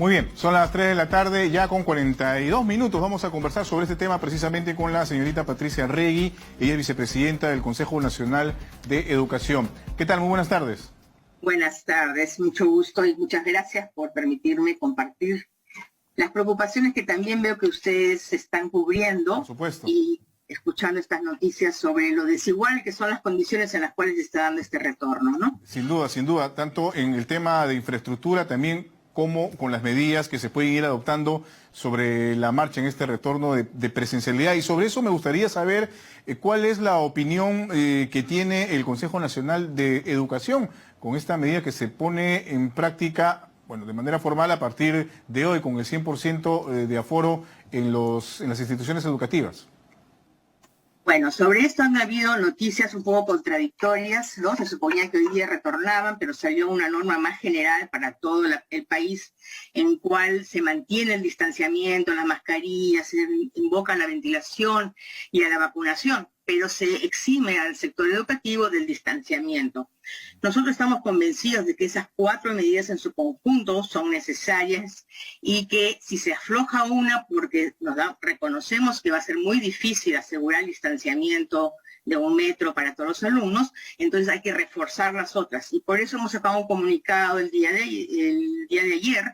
Muy bien, son las 3 de la tarde, ya con 42 minutos. Vamos a conversar sobre este tema precisamente con la señorita Patricia Arregui. Ella es vicepresidenta del Consejo Nacional de Educación. ¿Qué tal? Muy buenas tardes. Buenas tardes, mucho gusto y muchas gracias por permitirme compartir las preocupaciones que también veo que ustedes están cubriendo. Por supuesto. Y escuchando estas noticias sobre lo desigual que son las condiciones en las cuales se está dando este retorno, ¿no? Sin duda, tanto en el tema de infraestructura también como con las medidas que se pueden ir adoptando sobre la marcha en este retorno de presencialidad. Y sobre eso me gustaría saber cuál es la opinión que tiene el Consejo Nacional de Educación con esta medida que se pone en práctica, bueno, de manera formal a partir de hoy, con el 100% de aforo en las instituciones educativas. Bueno, sobre esto han habido noticias un poco contradictorias, ¿no? Se suponía que hoy día retornaban, pero salió una norma más general para todo el país, en cual se mantiene el distanciamiento, las mascarillas, se invoca la ventilación y a la vacunación, pero se exime al sector educativo del distanciamiento. Nosotros estamos convencidos de que esas 4 medidas en su conjunto son necesarias y que si se afloja una, porque reconocemos que va a ser muy difícil asegurar el distanciamiento de 1 metro para todos los alumnos, entonces hay que reforzar las otras. Y por eso hemos sacado un comunicado el día de ayer,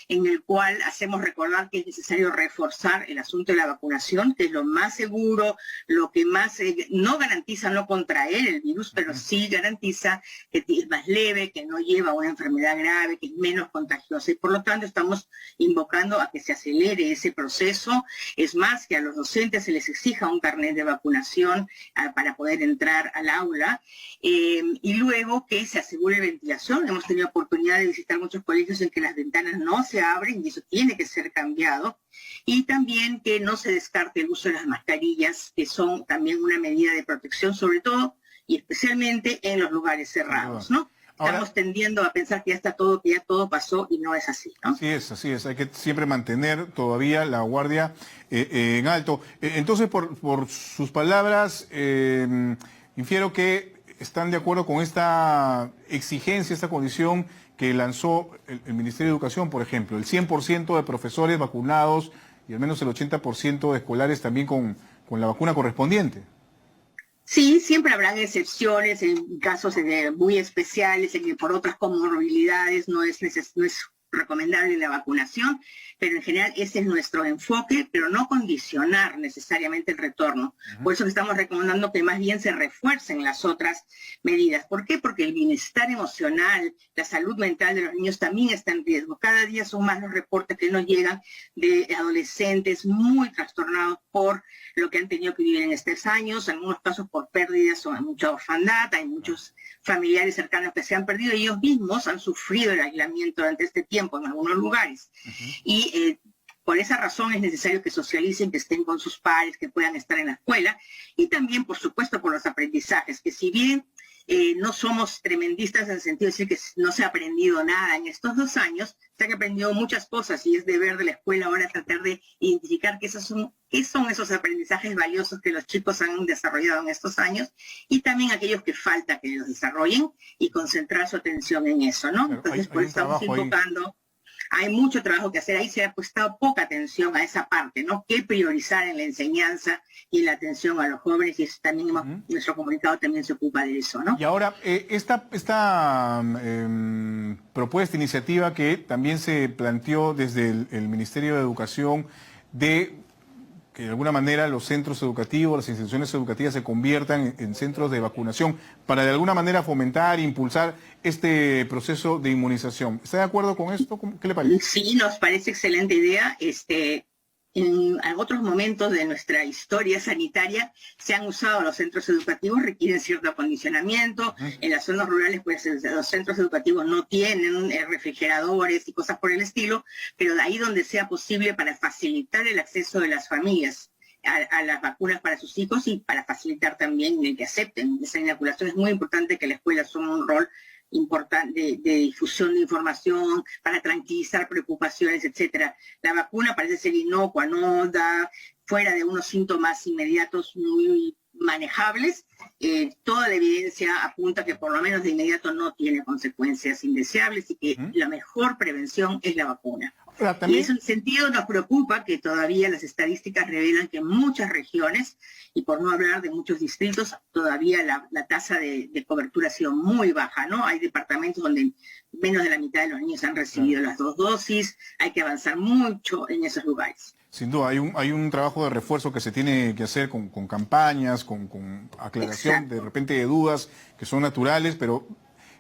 en el cual hacemos recordar que es necesario reforzar el asunto de la vacunación, que es lo más seguro, lo que más no garantiza no contraer el virus, pero sí garantiza que es más leve, que no lleva a una enfermedad grave, que es menos contagiosa. Y por lo tanto estamos invocando a que se acelere ese proceso. Es más, que a los docentes se les exija un carnet de vacunación para poder entrar al aula. Y luego que se asegure ventilación. Hemos tenido oportunidad de visitar muchos colegios en que las ventanas no se abren y eso tiene que ser cambiado. Y también que no se descarte el uso de las mascarillas, que son también una medida de protección, sobre todo y especialmente en los lugares cerrados, ¿no? Ahora, estamos tendiendo a pensar que ya todo pasó y no es así, ¿no? Así es. Hay que siempre mantener todavía la guardia en alto. Entonces, por sus palabras, infiero que están de acuerdo con esta exigencia, esta condición que lanzó el Ministerio de Educación, por ejemplo, el 100% de profesores vacunados y al menos el 80% de escolares también con la vacuna correspondiente. Sí, siempre habrán excepciones en casos muy especiales, en que por otras comorbilidades no es recomendable la vacunación, pero en general ese es nuestro enfoque, pero no condicionar necesariamente el retorno. Por eso estamos recomendando que más bien se refuercen las otras medidas. ¿Por qué? Porque el bienestar emocional, la salud mental de los niños también está en riesgo. Cada día son más los reportes que nos llegan de adolescentes muy trastornados por lo que han tenido que vivir en estos años, en algunos casos por pérdidas, o hay mucha orfandad, hay muchos familiares cercanos que se han perdido, y ellos mismos han sufrido el aislamiento durante este tiempo en algunos lugares. Y por esa razón es necesario que socialicen, que estén con sus pares, que puedan estar en la escuela, y también, por supuesto, por los aprendizajes, que si bien no somos tremendistas en el sentido de decir que no se ha aprendido nada en estos 2 años, se han aprendido muchas cosas y es deber de la escuela ahora tratar de identificar qué son esos aprendizajes valiosos que los chicos han desarrollado en estos años y también aquellos que falta que los desarrollen y concentrar su atención en eso, ¿no? Claro, entonces, por eso estamos invocando. Hay mucho trabajo que hacer, ahí se ha prestado poca atención a esa parte, ¿no? ¿Qué priorizar en la enseñanza y en la atención a los jóvenes? Y eso también nuestro comunicado también se ocupa de eso, ¿no? Y ahora, esta propuesta, iniciativa que también se planteó desde el Ministerio de Educación de que de alguna manera los centros educativos, las instituciones educativas se conviertan en centros de vacunación para de alguna manera fomentar, impulsar este proceso de inmunización. ¿Está de acuerdo con esto? ¿Qué le parece? Sí, nos parece excelente idea. En otros momentos de nuestra historia sanitaria se han usado los centros educativos, requieren cierto acondicionamiento. En las zonas rurales, pues los centros educativos no tienen refrigeradores y cosas por el estilo, pero de ahí donde sea posible para facilitar el acceso de las familias a las vacunas para sus hijos y para facilitar también el que acepten esa inoculación. Es muy importante que la escuela asuma un rol importante de difusión de información para tranquilizar preocupaciones, etcétera. La vacuna parece ser inocua, no da fuera de unos síntomas inmediatos muy manejables. Toda la evidencia apunta que por lo menos de inmediato no tiene consecuencias indeseables y que la mejor prevención es la vacuna. Y en ese sentido nos preocupa que todavía las estadísticas revelan que en muchas regiones, y por no hablar de muchos distritos, todavía la tasa de cobertura ha sido muy baja, ¿no? Hay departamentos donde menos de la mitad de los niños han recibido las 2 dosis, hay que avanzar mucho en esos lugares. Sin duda, hay un trabajo de refuerzo que se tiene que hacer con campañas, con aclaración. Exacto. De repente de dudas que son naturales, pero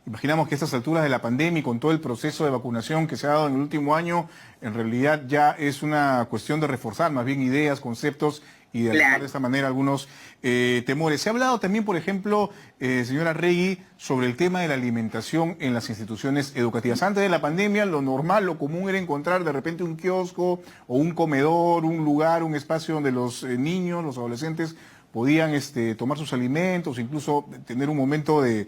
imaginamos que a estas alturas de la pandemia y con todo el proceso de vacunación que se ha dado en el último año, en realidad ya es una cuestión de reforzar más bien ideas, conceptos y de alejar de esta manera algunos temores. Se ha hablado también, por ejemplo, señora Arregui, sobre el tema de la alimentación en las instituciones educativas. Antes de la pandemia, lo normal, lo común era encontrar de repente un kiosco o un comedor, un lugar, un espacio donde los niños, los adolescentes podían tomar sus alimentos, incluso tener un momento de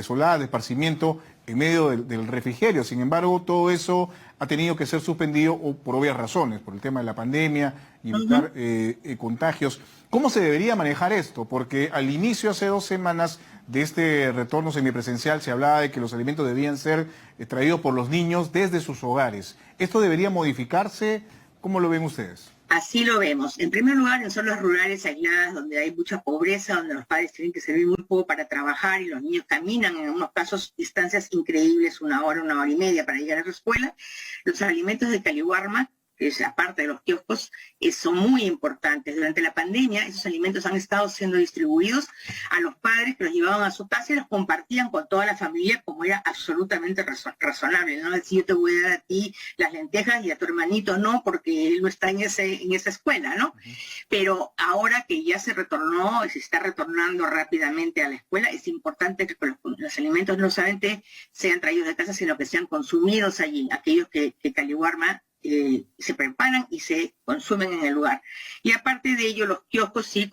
soledad, de esparcimiento en medio del refrigerio. Sin embargo, todo eso ha tenido que ser suspendido por obvias razones, por el tema de la pandemia y evitar contagios. ¿Cómo se debería manejar esto? Porque al inicio, hace 2 semanas de este retorno semipresencial, se hablaba de que los alimentos debían ser traídos por los niños desde sus hogares. ¿Esto debería modificarse? ¿Cómo lo ven ustedes? Así lo vemos. En primer lugar, en zonas rurales aisladas donde hay mucha pobreza, donde los padres tienen que servir muy poco para trabajar y los niños caminan en unos casos distancias increíbles, 1 hora, 1 hora y media para llegar a su escuela, los alimentos de Caliwarma, que es aparte de los kioscos, son muy importantes. Durante la pandemia, esos alimentos han estado siendo distribuidos a los padres que los llevaban a su casa y los compartían con toda la familia, como era absolutamente razonable, ¿no? Decir, yo te voy a dar a ti las lentejas y a tu hermanito no, porque él no está en esa escuela, ¿no? Pero ahora que ya se retornó, se está retornando rápidamente a la escuela, es importante que los alimentos no solamente sean traídos de casa, sino que sean consumidos allí, aquellos que Caliwarma se preparan y se consumen en el lugar. Y aparte de ello, los kioscos sí,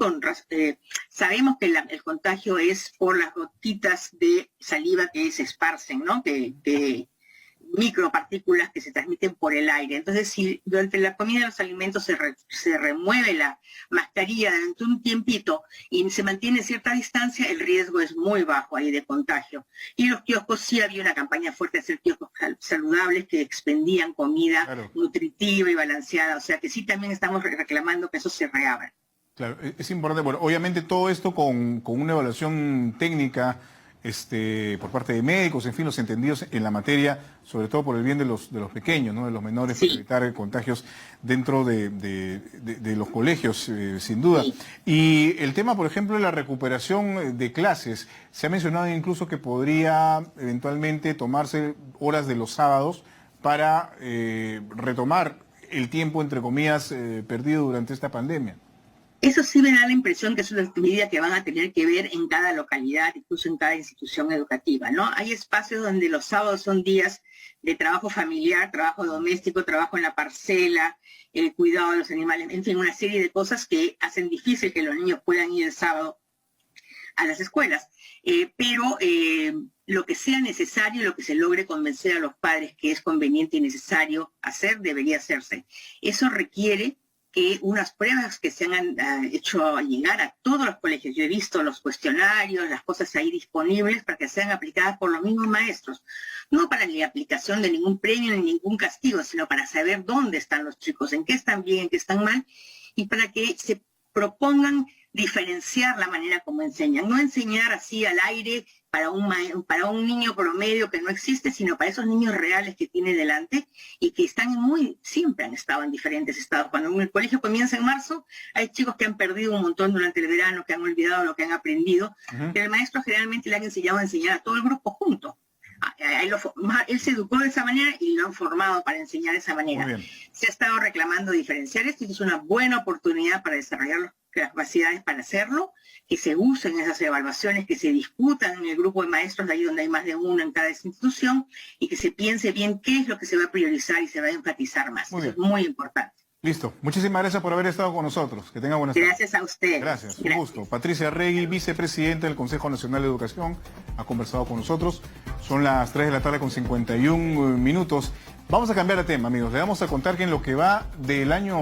sabemos que el contagio es por las gotitas de saliva que se esparcen, ¿no? De micropartículas que se transmiten por el aire. Entonces, si durante la comida de los alimentos se remueve la mascarilla durante un tiempito y se mantiene cierta distancia, el riesgo es muy bajo ahí de contagio. Y los kioscos, sí había una campaña fuerte de hacer kioscos saludables que expendían comida nutritiva y balanceada. O sea que sí también estamos reclamando que eso se reabra. Claro, es importante. Bueno, obviamente todo esto con una evaluación técnica por parte de médicos, en fin, los entendidos en la materia, sobre todo por el bien de los pequeños, ¿no? De los menores, para evitar contagios dentro de los colegios, sin duda. Y el tema, por ejemplo, de la recuperación de clases, se ha mencionado incluso que podría eventualmente tomarse horas de los sábados para retomar el tiempo, entre comillas, perdido durante esta pandemia. Eso sí me da la impresión que es una medida que van a tener que ver en cada localidad, incluso en cada institución educativa, ¿no? Hay espacios donde los sábados son días de trabajo familiar, trabajo doméstico, trabajo en la parcela, el cuidado de los animales, en fin, una serie de cosas que hacen difícil que los niños puedan ir el sábado a las escuelas. Pero lo que sea necesario, lo que se logre convencer a los padres que es conveniente y necesario hacer, debería hacerse. Eso requiere que unas pruebas que se han hecho llegar a todos los colegios, yo he visto los cuestionarios, las cosas ahí disponibles para que sean aplicadas por los mismos maestros, no para la aplicación de ningún premio ni ningún castigo, sino para saber dónde están los chicos, en qué están bien, en qué están mal, y para que se propongan diferenciar la manera como enseñan, no enseñar así al aire para un niño promedio que no existe, sino para esos niños reales que tiene delante y que siempre han estado en diferentes estados. Cuando el colegio comienza en marzo, hay chicos que han perdido un montón durante el verano, que han olvidado lo que han aprendido, pero el maestro generalmente le han enseñado a enseñar a todo el grupo junto. Él se educó de esa manera y lo han formado para enseñar de esa manera. Se ha estado reclamando diferenciar esto y es una buena oportunidad para desarrollar las capacidades para hacerlo, que se usen esas evaluaciones, que se discutan en el grupo de maestros, de ahí donde hay más de uno en cada institución, y que se piense bien qué es lo que se va a priorizar y se va a enfatizar más. Eso es muy importante. Listo. Muchísimas gracias por haber estado con nosotros. Que tenga buenas tardes. Gracias a usted. Gracias. Un gusto. Patricia Arregui, vicepresidenta del Consejo Nacional de Educación, ha conversado con nosotros. Son las 3 de la tarde con 51 minutos. Vamos a cambiar de tema, amigos. Le vamos a contar que en lo que va del año